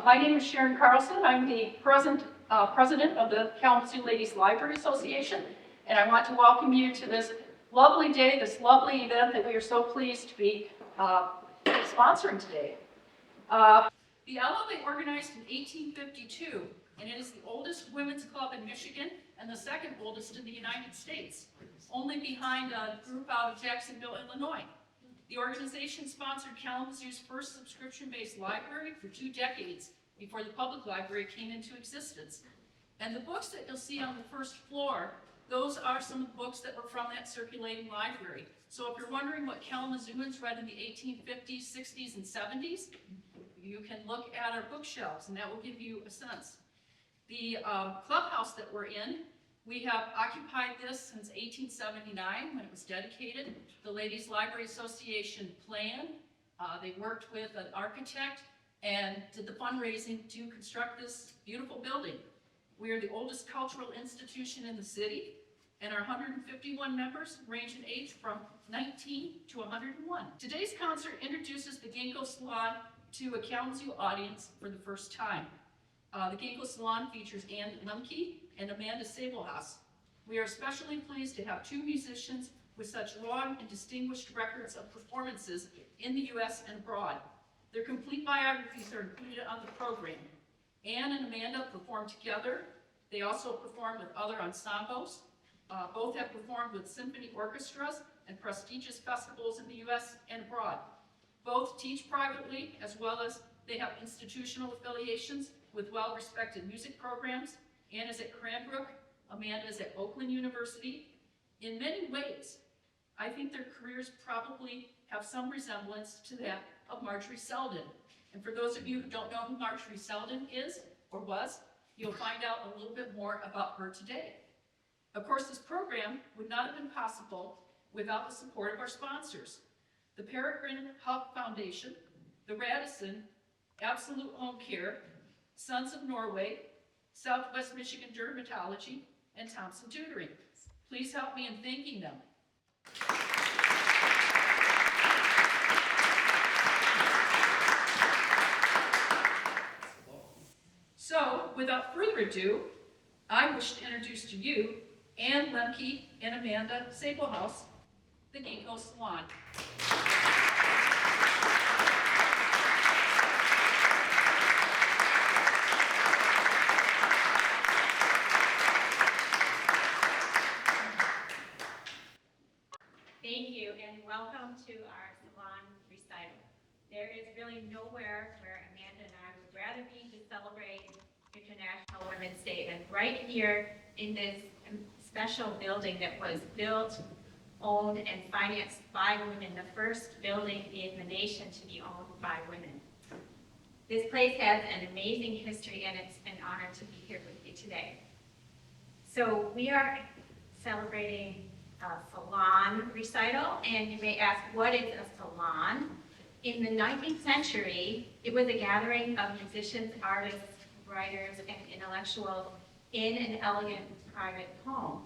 My name is Sharon Carlson. I'm the president of the Kalamazoo Ladies Library Association, and I want to welcome you to this lovely day, this lovely event that we are so pleased to be sponsoring today. The LLA organized in 1852, and it is the oldest women's club in Michigan and the second oldest in the United States, only behind a group out of Jacksonville, Illinois. The organization sponsored Kalamazoo's first subscription-based library for 2 decades before the public library came into existence. And the books that you'll see on the first floor, those are some of the books that were from that circulating library. So if you're wondering what Kalamazooans read in the 1850s, 60s, and 70s, you can look at our bookshelves, and that will give you a sense. The clubhouse that we're in, we have occupied this since 1879 when it was dedicated. The Ladies Library Association planned. They worked with an architect and did the fundraising to construct this beautiful building. We are the oldest cultural institution in the city, and our 151 members range in age from 19 to 101. Today's concert introduces the Ginkgo Salon to a Kalamazoo audience for the first time. The Ginkgo Salon features Ann Lemke and Amanda Sabelhaus. We are especially pleased to have 2 musicians with such long and distinguished records of performances in the U.S. and abroad. Their complete biographies are included on the program. Ann and Amanda perform together. They also perform with other ensembles. Both have performed with symphony orchestras and prestigious festivals in the U.S. and abroad. Both teach privately, as well as they have institutional affiliations with well-respected music programs. Ann is at Cranbrook, Amanda is at Oakland University. In many ways, I think their careers probably have some resemblance to that of Margery Selden. And for those of you who don't know who Margery Selden is or was, you'll find out a little bit more about her today. Of course, this program would not have been possible without the support of our sponsors. The Peregrine Huff Foundation, the Radisson, Absolute Home Care, Sons of Norway, Southwest Michigan Dermatology, and Thompson Tutoring. Please help me in thanking them. So, without further ado, I wish to introduce to you Ann Lemke and Amanda Sabelhaus, the Ginkgo Salon. Thank you, and welcome to our Salon Recital. There is really nowhere where Amanda and I would rather be to celebrate International Women's Day than right here in this special building that was built, owned, and financed by women, the first building in the nation to be owned by women. This place has an amazing history, and it's an honor to be here with you today. So we are celebrating a salon recital, and you may ask, what is a salon? In the 19th century, it was a gathering of musicians, artists, writers, and intellectuals in an elegant private home.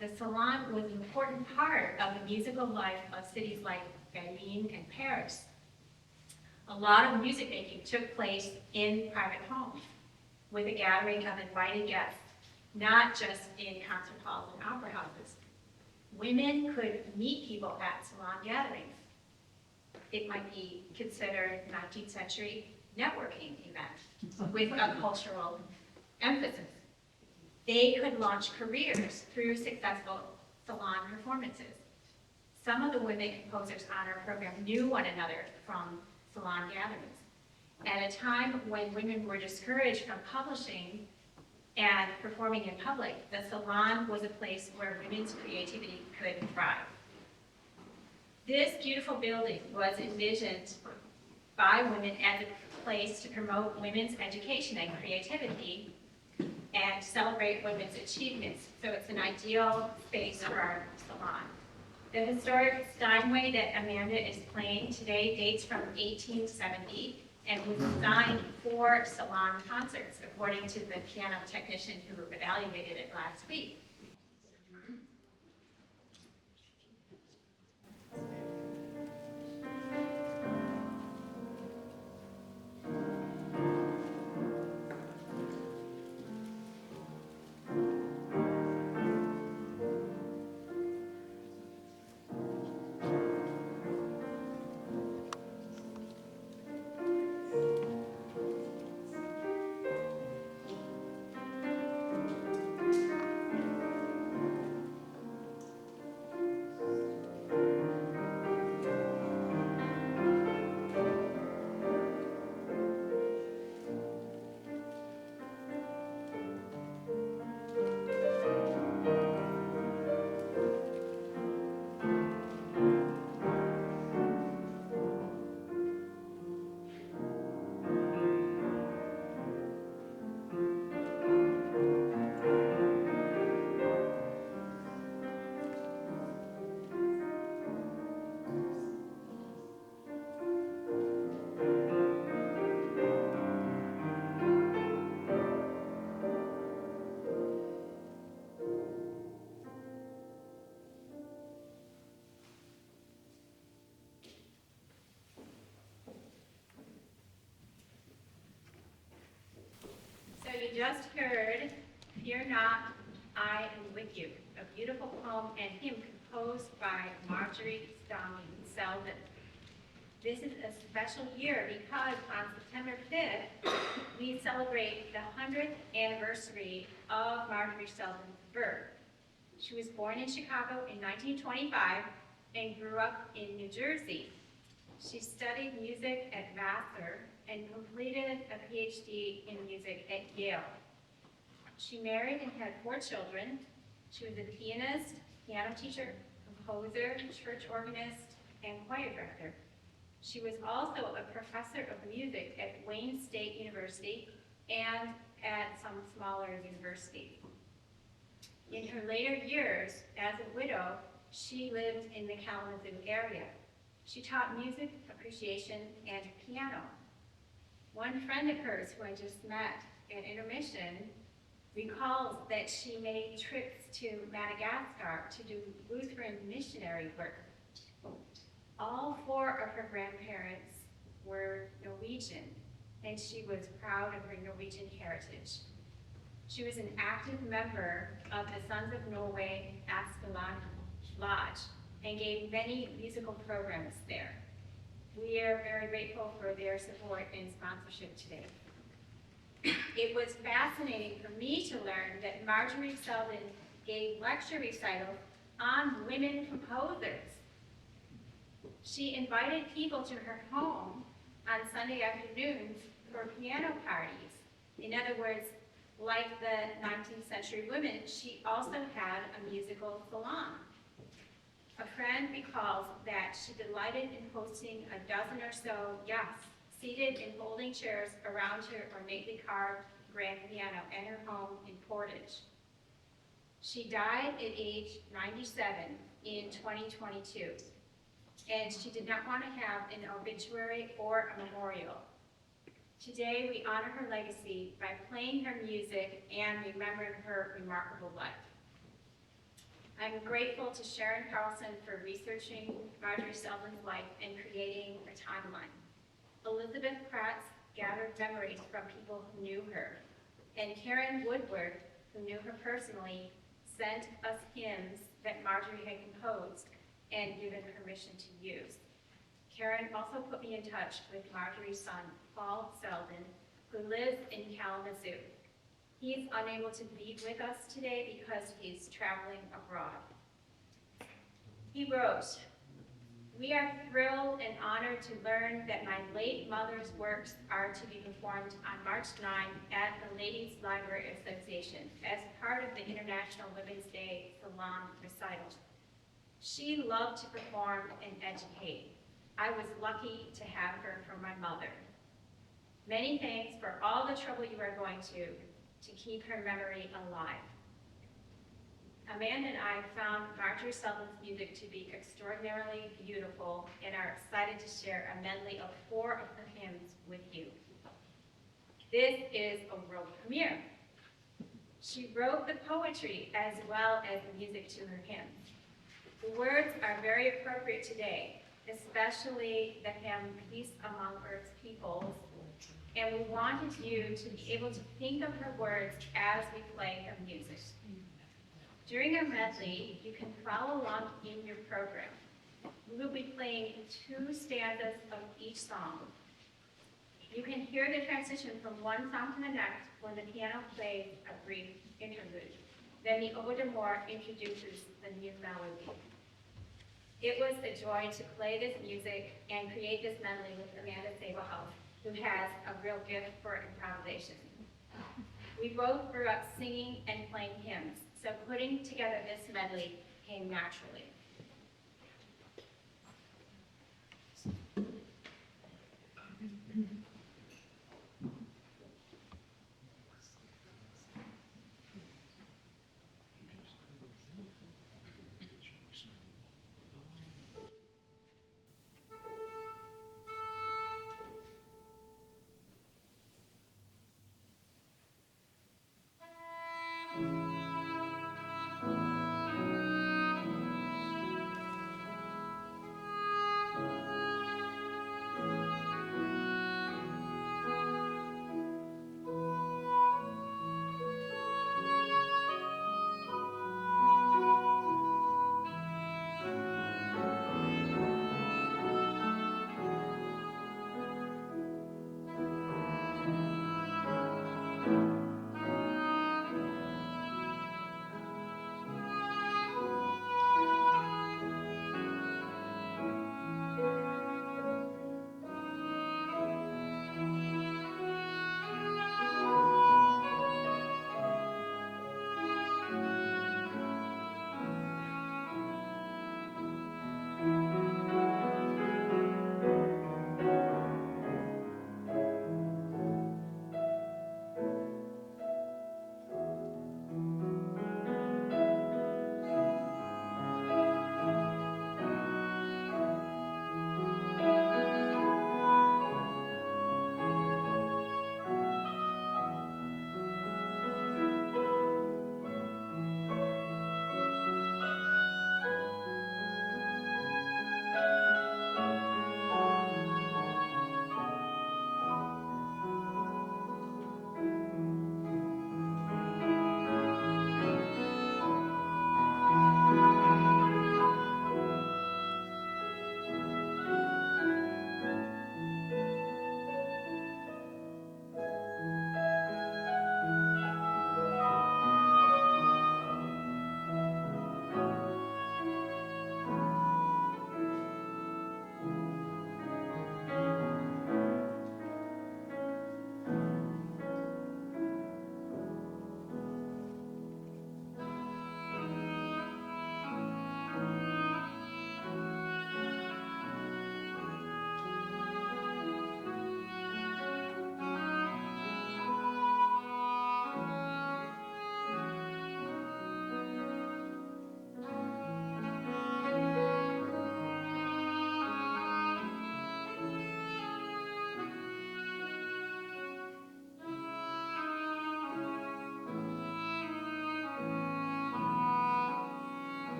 The salon was an important part of the musical life of cities like Berlin and Paris. A lot of music making took place in private homes with a gathering of invited guests, not just in concert halls and opera houses. Women could meet people at salon gatherings. It might be considered 19th century networking event with a cultural emphasis. They could launch careers through successful salon performances. Some of the women composers on our program knew one another from salon gatherings. At a time when women were discouraged from publishing and performing in public, the salon was a place where women's creativity could thrive. This beautiful building was envisioned by women as a place to promote women's education and creativity and celebrate women's achievements. So it's an ideal space for our salon. The historic Steinway that Amanda is playing today dates from 1870 and was designed for salon concerts, according to the piano technician who evaluated it last week. just heard Fear Not, I Am With You, a beautiful poem and hymn composed by Margery Stomne Selden. This is a special year because on September 5th, we celebrate the 100th anniversary of Margery Selden's birth. She was born in Chicago in 1925 and grew up in New Jersey. She studied music at Vassar and completed a PhD in music at Yale. She married and had 4 children. She was a pianist, piano teacher, composer, church organist, and choir director. She was also a professor of music at Wayne State University and at some smaller universities. In her later years as a widow, she lived in the Kalamazoo area. She taught music appreciation and piano. One friend of hers who I just met at intermission recalls that she made trips to Madagascar to do Lutheran missionary work. All 4 of her grandparents were Norwegian, and she was proud of her Norwegian heritage. She was an active member of the Sons of Norway Askeland Lodge and gave many musical programs there. We are very grateful for their support and sponsorship today. It was fascinating for me to learn that Margery Selden gave lecture recitals on women composers. She invited people to her home on Sunday afternoons for piano parties. In other words, like the 19th century women, she also had a musical salon. A friend recalls that she delighted in hosting a dozen or so guests seated in folding chairs around her ornately carved grand piano at her home in Portage. She died at age 97 in 2022, and she did not want to have an obituary or a memorial. Today, we honor her legacy by playing her music and remembering her remarkable life. I'm grateful to Sharon Carlson for researching Margery Selden's life and creating a timeline. Elizabeth Kratz gathered memories from people who knew her, and Karen Woodward, who knew her personally, sent us hymns that Margery had composed and given permission to use. Karen also put me in touch with Margery's son, Paul Selden, who lives in Kalamazoo. He's unable to be with us today because he's traveling abroad. He wrote, "We are thrilled and honored to learn that my late mother's works are to be performed on March 9 at the Ladies Library Association as part of the International Women's Day Salon Recital. She loved to perform and educate. I was lucky to have her for my mother. Many thanks for all the trouble you are going to keep her memory alive." Amanda and I found Margery Selden's music to be extraordinarily beautiful and are excited to share a medley of 4 of her hymns with you. This is a world premiere. She wrote the poetry as well as the music to her hymns. The words are very appropriate today, especially the hymn Peace Among Earth's Peoples, and we wanted you to be able to think of her words as we play her music. During our medley, you can follow along in your program. We will be playing 2 stanzas of each song. You can hear the transition from one song to the next when the piano plays a brief interlude. Then the Oboe introduces the new melody. It was a joy to play this music and create this medley with Amanda Sabelhaus, who has a real gift for improvisation. We both grew up singing and playing hymns, so putting together this medley came naturally.